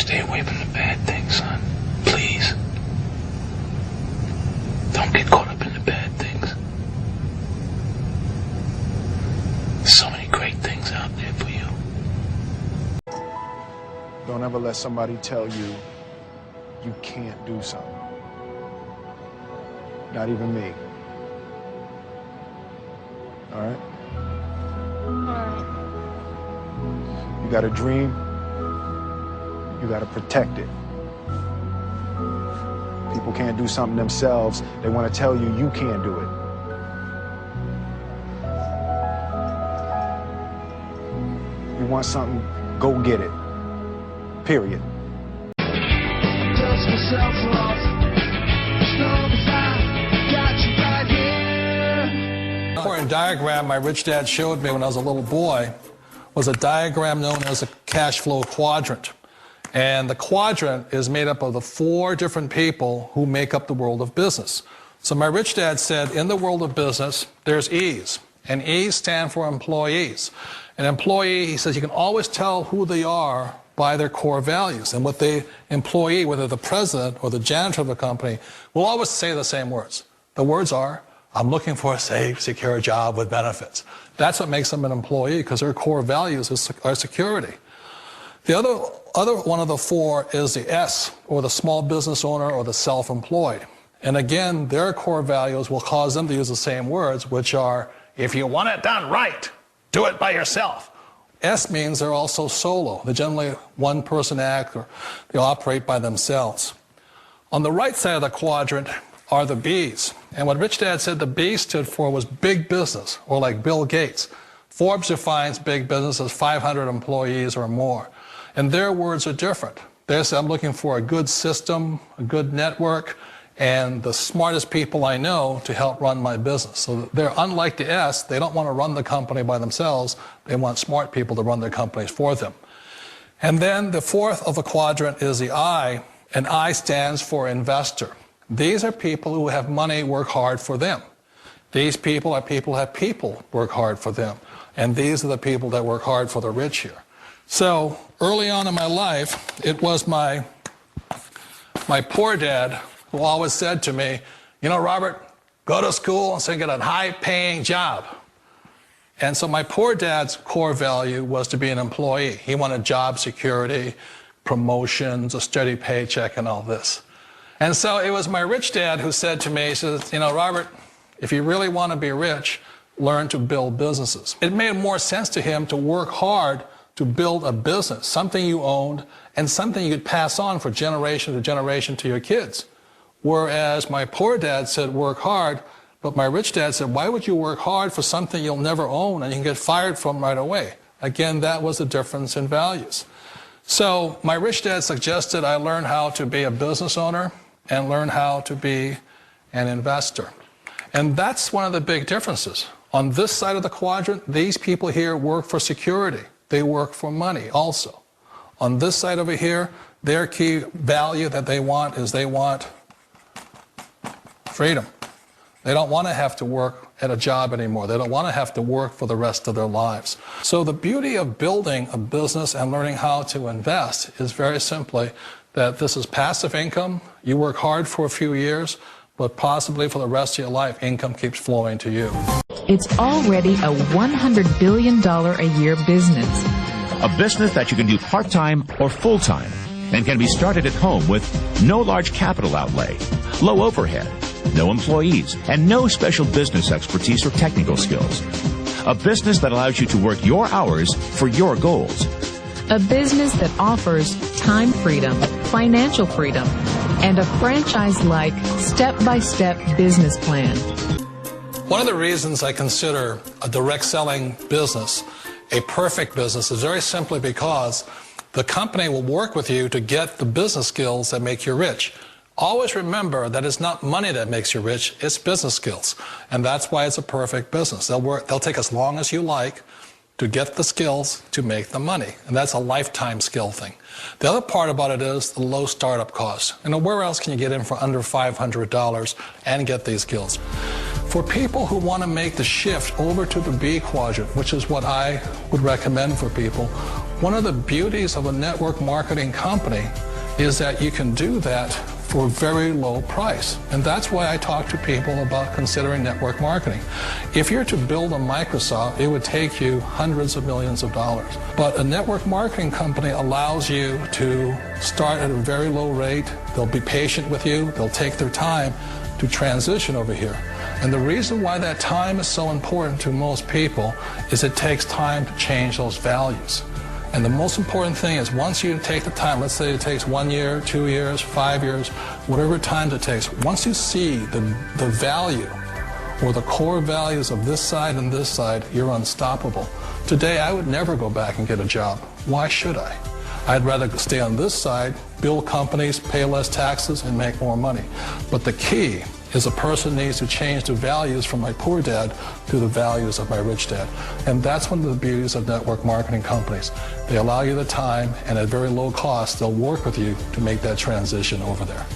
stay away from the bad things, son. Please. Don't get caught up in the bad things. There's so many great things out there for you. Don't ever let somebody tell you you can't do something. Not even me. All right? You got a dream, you got to protect it. People can't do something themselves. They want to tell you you can't do it. You want something, go get it. Period. Dust myself off. The important diagram my rich dad showed me when I was a little boy was a diagram known as a cash flow quadrant. And the quadrant is made up of the 4 different people who make up the world of business. So my rich dad said, in the world of business, there's E's. And E's stand for employees. An employee, he says, you can always tell who they are by their core values. And what the employee, whether the president or the janitor of the company, will always say the same words. The words are, I'm looking for a safe, secure job with benefits. That's what makes them an employee, because their core values are security. The other one of the 4 is the S, or the small business owner or the self-employed. And again, their core values will cause them to use the same words, which are, if you want it done right, do it by yourself. S means they're also solo. They're generally one-person act, or they operate by themselves. On the right side of the quadrant are the B's. And what Rich Dad said the B stood for was big business, or like Bill Gates. Forbes defines big business as 500 employees or more. And their words are different. They say, I'm looking for a good system, a good network, and the smartest people I know to help run my business. So they're unlike the S. They don't want to run the company by themselves. They want smart people to run their companies for them. And then the 4th of the quadrant is the I, and I stands for investor. These are people who have money work hard for them. These people are people who have people work hard for them. And these are the people that work hard for the rich here. So early on in my life, it was my poor dad who always said to me, you know, Robert, go to school and so get a high-paying job. And so my poor dad's core value was to be an employee. He wanted job security, promotions, a steady paycheck, and all this. And so it was my rich dad who said to me, he says, you know, Robert, if you really want to be rich, learn to build businesses. It made more sense to him to work hard to build a business, something you owned and something you could pass on for generation to generation to your kids. Whereas my poor dad said work hard, but my rich dad said, why would you work hard for something you'll never own and you can get fired from right away? Again, that was the difference in values. So my rich dad suggested I learn how to be a business owner and learn how to be an investor. And that's one of the big differences. On this side of the quadrant, these people here work for security. They work for money also. On this side over here, their key value that they want is they want freedom. They don't want to have to work at a job anymore. They don't want to have to work for the rest of their lives. So the beauty of building a business and learning how to invest is very simply that this is passive income. You work hard for a few years, but possibly for the rest of your life, income keeps flowing to you. It's already a $100 billion a year business. A business that you can do part-time or full-time and can be started at home with no large capital outlay, low overhead, no employees, and no special business expertise or technical skills. A business that allows you to work your hours for your goals. A business that offers time freedom, financial freedom, and a franchise-like, step-by-step business plan. One of the reasons I consider a direct selling business a perfect business is very simply because the company will work with you to get the business skills that make you rich. Always remember that it's not money that makes you rich, it's business skills. And that's why it's a perfect business. They'll take as long as you like to get the skills to make the money. And that's a lifetime skill thing. The other part about it is the low startup cost. You know, where else can you get in for under $500 and get these skills? For people who want to make the shift over to the B quadrant, which is what I would recommend for people, One of the beauties of a network marketing company is that you can do that for a very low price. And that's why I talk to people about considering network marketing. If you're to build a Microsoft, it would take you hundreds of millions of dollars. But a network marketing company allows you to start at a very low rate. They'll be patient with you. They'll take their time to transition over here. And the reason why that time is so important to most people is it takes time to change those values. And the most important thing is once you take the time, let's say it takes 1 year, 2 years, 5 years, whatever time it takes, once you see the value or the core values of this side and this side, you're unstoppable. Today, I would never go back and get a job. Why should I? I'd rather stay on this side, build companies, pay less taxes, and make more money. But the key is a person needs to change the values from my poor dad to the values of my rich dad. And that's one of the beauties of network marketing companies. They allow you the time, and at very low cost, they'll work with you to make that transition over there.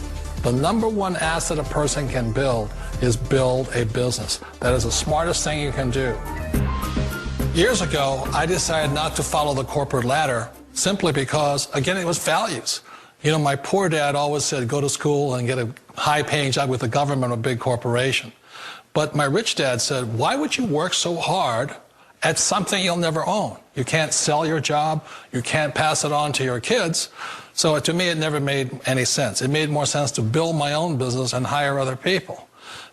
The number one asset a person can build is build a business. That is the smartest thing you can do. Years ago, I decided not to follow the corporate ladder simply because, again, it was values. You know, my poor dad always said, go to school and get a high-paying job with the government or a big corporation. But my rich dad said, why would you work so hard at something you'll never own? You can't sell your job. You can't pass it on to your kids. So to me, it never made any sense. It made more sense to build my own business and hire other people.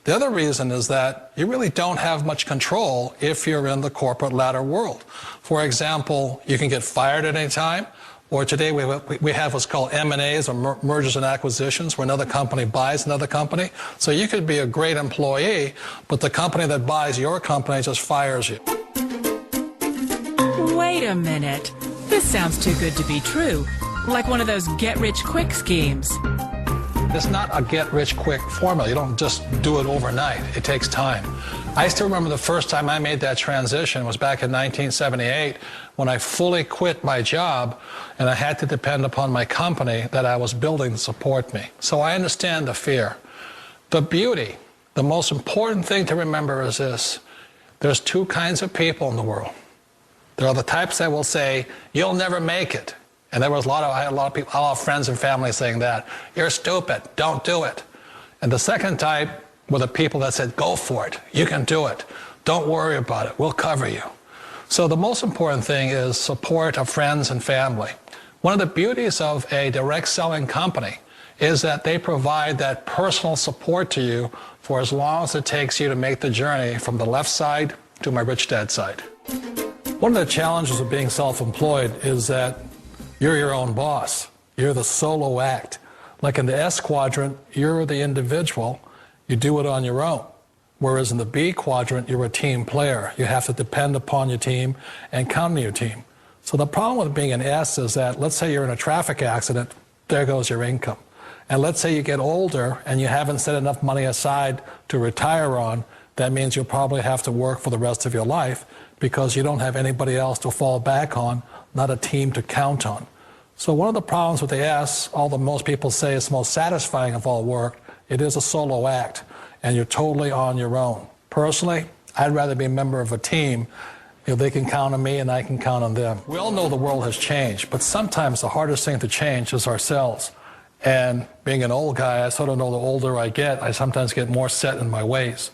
The other reason is that you really don't have much control if you're in the corporate ladder world. For example, you can get fired at any time. Or today we have what's called M&As, or mergers and acquisitions, where another company buys another company. So you could be a great employee, but the company that buys your company just fires you. Wait a minute. This sounds too good to be true. Like one of those get-rich-quick schemes. It's not a get-rich-quick formula. You don't just do it overnight. It takes time. I still remember the first time I made that transition was back in 1978 when I fully quit my job and I had to depend upon my company that I was building to support me. So I understand the fear. The beauty, the most important thing to remember is this. There's two kinds of people in the world. There are the types that will say, you'll never make it. And I had a lot of people, a lot of friends and family saying that. You're stupid, don't do it. And the second type were the people that said, go for it, you can do it. Don't worry about it, we'll cover you. So the most important thing is support of friends and family. One of the beauties of a direct selling company is that they provide that personal support to you for as long as it takes you to make the journey from the left side to my rich dad side. One of the challenges of being self-employed is that you're your own boss. You're the solo act. Like in the S quadrant, you're the individual. You do it on your own. Whereas in the B quadrant, you're a team player. You have to depend upon your team and count on your team. So the problem with being an S is that, let's say you're in a traffic accident, there goes your income. And let's say you get older and you haven't set enough money aside to retire on, that means you'll probably have to work for the rest of your life because you don't have anybody else to fall back on, not a team to count on. So one of the problems with the S, although most people say it's the most satisfying of all work, it is a solo act, and you're totally on your own. Personally, I'd rather be a member of a team. You know, they can count on me and I can count on them. We all know the world has changed, but sometimes the hardest thing to change is ourselves. And being an old guy, I sort of know the older I get, I sometimes get more set in my ways.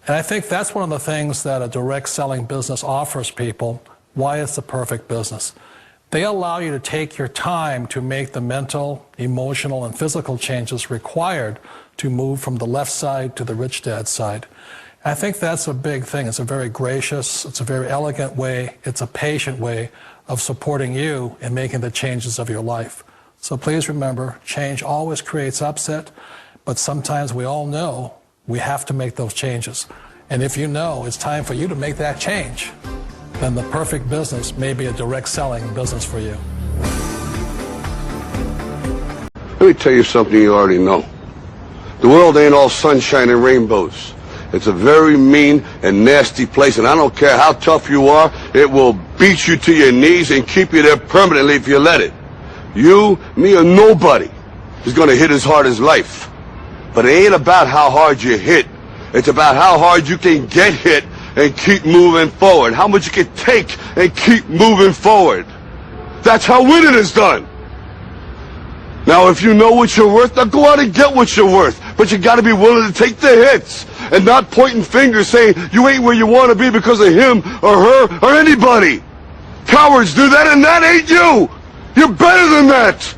And I think that's one of the things that a direct selling business offers people, why it's the perfect business. They allow you to take your time to make the mental, emotional, and physical changes required to move from the left side to the rich dad side. I think that's a big thing. It's a very gracious, it's a very elegant way, it's a patient way of supporting you in making the changes of your life. So please remember, change always creates upset, but sometimes we all know we have to make those changes. And if you know it's time for you to make that change, then the perfect business may be a direct selling business for you. Let me tell you something you already know. The world ain't all sunshine and rainbows. It's a very mean and nasty place, and I don't care how tough you are, it will beat you to your knees and keep you there permanently if you let it. You, me, or nobody is going to hit as hard as life. But it ain't about how hard you hit. It's about how hard you can get hit and keep moving forward. How much you can take and keep moving forward. That's how winning is done. Now, if you know what you're worth, now go out and get what you're worth. But you got to be willing to take the hits and not pointing fingers saying you ain't where you want to be because of him or her or anybody. Cowards do that, and that ain't you. You're better than that.